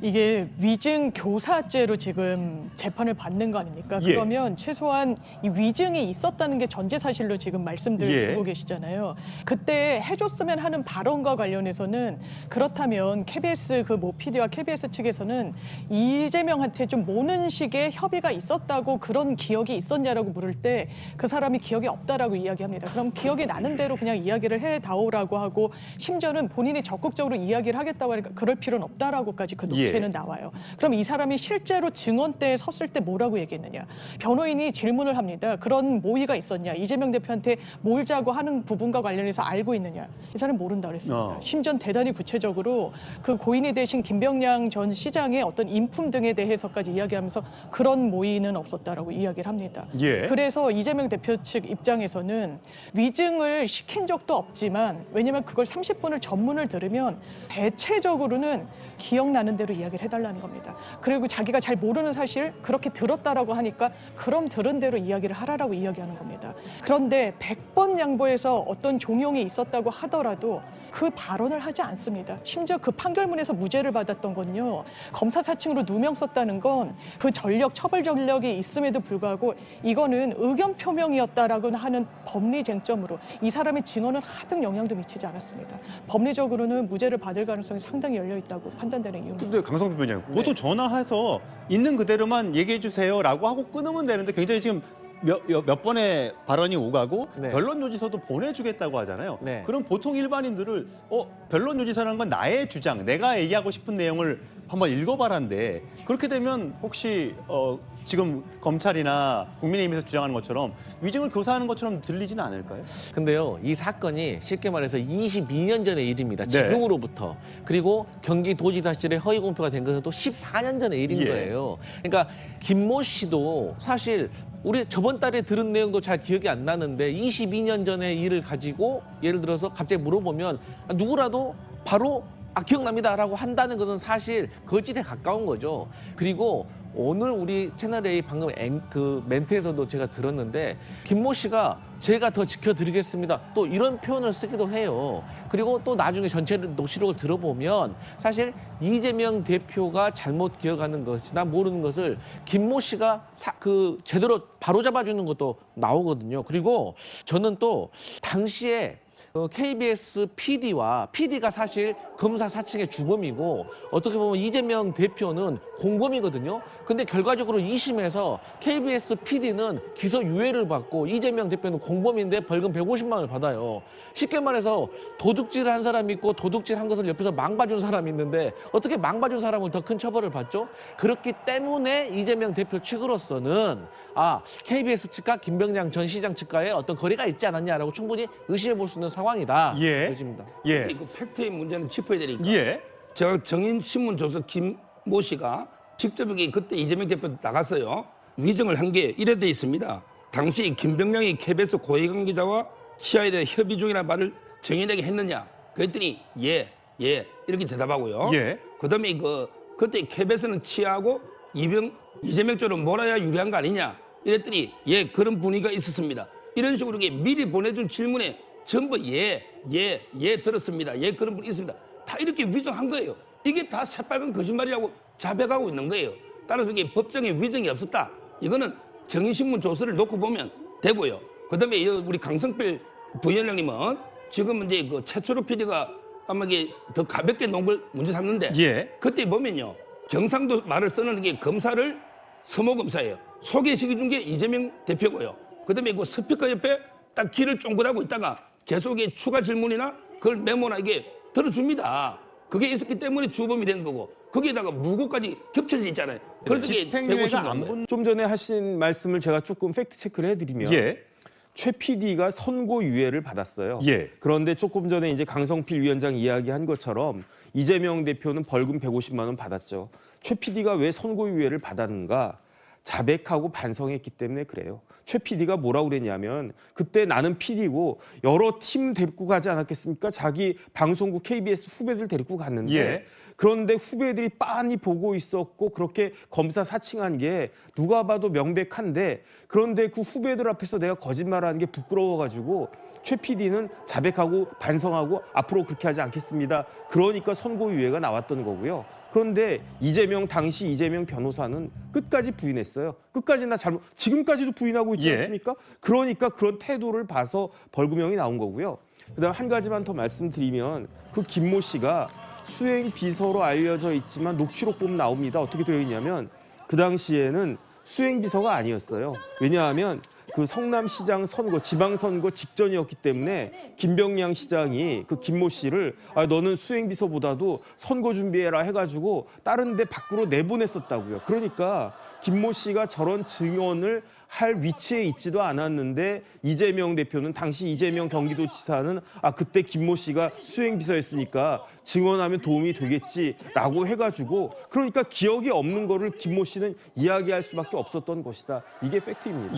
이게 위증 교사죄로 지금 재판을 받는 거 아닙니까? 예. 그러면 최소한 이 위증이 있었다는 게 전제 사실로 지금 말씀들 예. 주고 계시잖아요. 그때 해줬으면 하는 발언과 관련해서는 그렇다면 KBS 그 모 PD와 KBS 측에서는 이재명한테 좀 모는 식의 협의가 있었다고 그런 기억이 있었냐라고 물을 때 그 사람이 기억이 없다라고 이야기합니다. 그럼 기억이 나는 대로 그냥 이야기를 해다오라고 하고 심지어는 본인이 적극적으로 이야기를 하겠다고 하니까 그럴 필요는 없다라고까지 그 논의는 나와요. 그럼 이 사람이 실제로 증언대에 섰을 때 뭐라고 얘기했느냐. 변호인이 질문을 합니다. 그런 모의가 있었냐. 이재명 대표한테 몰자고 하는 부분과 관련해서 알고 있느냐. 이 사람은 모른다 그랬습니다. 심지어 대단히 구체적으로 그 고인이 되신 김병량 전 시장의 어떤 인품 등에 대해서까지 이야기하면서 그런 모의는 없었다라고 이야기를 합니다. 예. 그래서 이재명 대표 측 입장에서는 위증을 시킨 적도 없지만 왜냐하면 그걸 30분을 전문을 들으면 대체적으로는 기억나는 대로 이야기를 해달라는 겁니다. 그리고 자기가 잘 모르는 사실 그렇게 들었다라고 하니까 그럼 들은 대로 이야기를 하라라고 이야기하는 겁니다. 그런데 100번 양보해서 어떤 종용이 있었다고 하더라도 그 발언을 하지 않습니다. 심지어 그 판결문에서 무죄를 받았던 건요. 검사 사칭으로 누명 썼다는 건 그 전력, 처벌 전력이 있음에도 불구하고 이거는 의견 표명이었다라고 하는 법리 쟁점으로 이 사람의 증언은 하등 영향도 미치지 않았습니다. 법리적으로는 무죄를 받을 가능성이 상당히 열려 있다고 판단되는 이유입니다. 근데 강성필 변호사님, 보통 전화해서 있는 그대로만 얘기해 주세요라고 하고 끊으면 되는데 굉장히 지금 몇 번의 발언이 오가고 변론 요지서도 보내주겠다고 하잖아요. 그럼 보통 일반인들을 변론 요지서라는 건 나의 주장, 내가 얘기하고 싶은 내용을 한번 읽어봐라는데 그렇게 되면 혹시 지금 검찰이나 국민의힘에서 주장하는 것처럼 위증을 교사하는 것처럼 들리지는 않을까요? 근데요, 이 사건이 쉽게 말해서 22년 전의 일입니다. 지금으로부터. 그리고 경기도지사실에 허위 공표가 된 것은 또 14년 전의 일인 거예요. 그러니까 김모 씨도 사실 우리 저번 달에 들은 내용도 잘 기억이 안 나는데 22년 전의 일을 가지고 예를 들어서 갑자기 물어보면 누구라도 바로 기억납니다라고 한다는 것은 사실 거짓에 가까운 거죠. 그리고 오늘 우리 채널A 방금 그 멘트에서도 제가 들었는데 김모 씨가 제가 더 지켜드리겠습니다. 또 이런 표현을 쓰기도 해요. 그리고 또 나중에 전체 녹취록을 들어보면 사실 이재명 대표가 잘못 기억하는 것이나 모르는 것을 김모 씨가 제대로 바로잡아주는 것도 나오거든요. 그리고 저는 또 당시에 KBS PD가 사실 검사 사칭의 주범이고 어떻게 보면 이재명 대표는 공범이거든요. 근데 결과적으로 2심에서 KBS PD는 기소유예를 받고 이재명 대표는 공범인데 벌금 150만 원을 받아요. 쉽게 말해서 도둑질을 한 사람이 있고 도둑질한 것을 옆에서 망봐준 사람이 있는데 어떻게 망봐준 사람을 더 큰 처벌을 받죠? 그렇기 때문에 이재명 대표 측으로서는 KBS 측과 김병량 전 시장 측과의 어떤 거리가 있지 않았냐라고 충분히 의심해 볼 수 있는 상황이다. 여집니다. 그 팩트의 문제는 짚어야 되니까. 제가 정인신문 조서 김모 씨가 직접 여기 그때 이재명 대표 나가서요. 위증을 한 게 이래 돼 있습니다. 당시 김병량이 KBS 고위 관계자와 치아에 대해 협의 중이라는 말을 정인에게 했느냐? 그랬더니 예 이렇게 대답하고요. 그다음에 그때 KBS는 치아하고 이재명 쪽으로 몰아야 유리한 거 아니냐? 이랬더니 그런 분위기가 있었습니다. 이런 식으로 미리 보내준 질문에 전부 들었습니다. 그런 분이 있습니다. 다 이렇게 위증한 거예요. 이게 다 새빨간 거짓말이라고 자백하고 있는 거예요. 따라서 이게 법정에 위증이 없었다. 이거는 정인신문 조서를 놓고 보면 되고요. 그다음에 우리 강성필 부위원장님은 지금 이제 그 최초로 PD가 아마 이게 더 가볍게 놓은 걸 문제 삼는데 그때 보면요. 경상도 말을 쓰는 게 검사를 서모 검사예요. 소개시켜 준 게 이재명 대표고요. 그다음에 그 스피커 옆에 딱 귀를 쫑긋하고 있다가 계속 추가 질문이나 그걸 메모나 이게 들어줍니다. 그게 있었기 때문에 주범이 된 거고 거기에다가 무고까지 겹쳐져 있잖아요. 그래서 이게 150만 좀 전에 하신 말씀을 제가 조금 팩트 체크를 해드리면 최 PD가 선고유예를 받았어요. 그런데 조금 전에 이제 강성필 위원장 이야기한 것처럼 이재명 대표는 벌금 150만 원 받았죠. 최 PD가 왜 선고유예를 받았는가? 자백하고 반성했기 때문에 그래요. 최 PD가 뭐라고 그랬냐면 그때 나는 PD고 여러 팀 데리고 가지 않았겠습니까? 자기 방송국 KBS 후배들 데리고 갔는데 그런데 후배들이 빤히 보고 있었고 그렇게 검사 사칭한 게 누가 봐도 명백한데 그런데 그 후배들 앞에서 내가 거짓말하는 게 부끄러워가지고 최 PD는 자백하고 반성하고 앞으로 그렇게 하지 않겠습니다. 그러니까 선고유예가 나왔던 거고요. 그런데 당시 이재명 변호사는 끝까지 부인했어요. 끝까지 나 잘못, 지금까지도 부인하고 있지 않습니까? 그러니까 그런 태도를 봐서 벌금형이 나온 거고요. 그다음 한 가지만 더 말씀드리면 그 김모 씨가 수행 비서로 알려져 있지만 녹취록 보면 나옵니다. 어떻게 되어 있냐면 그 당시에는 수행 비서가 아니었어요. 왜냐하면 그 성남시장 선거, 지방선거 직전이었기 때문에 김병량 시장이 그 김모 씨를 너는 수행비서보다도 선거 준비해라 해가지고 다른 데 밖으로 내보냈었다고요. 그러니까 김모 씨가 저런 증언을 할 위치에 있지도 않았는데 이재명 대표는 당시 이재명 경기도지사는 그때 김모 씨가 수행비서였으니까 증언하면 도움이 되겠지라고 해가지고 그러니까 기억이 없는 거를 김모 씨는 이야기할 수밖에 없었던 것이다. 이게 팩트입니다.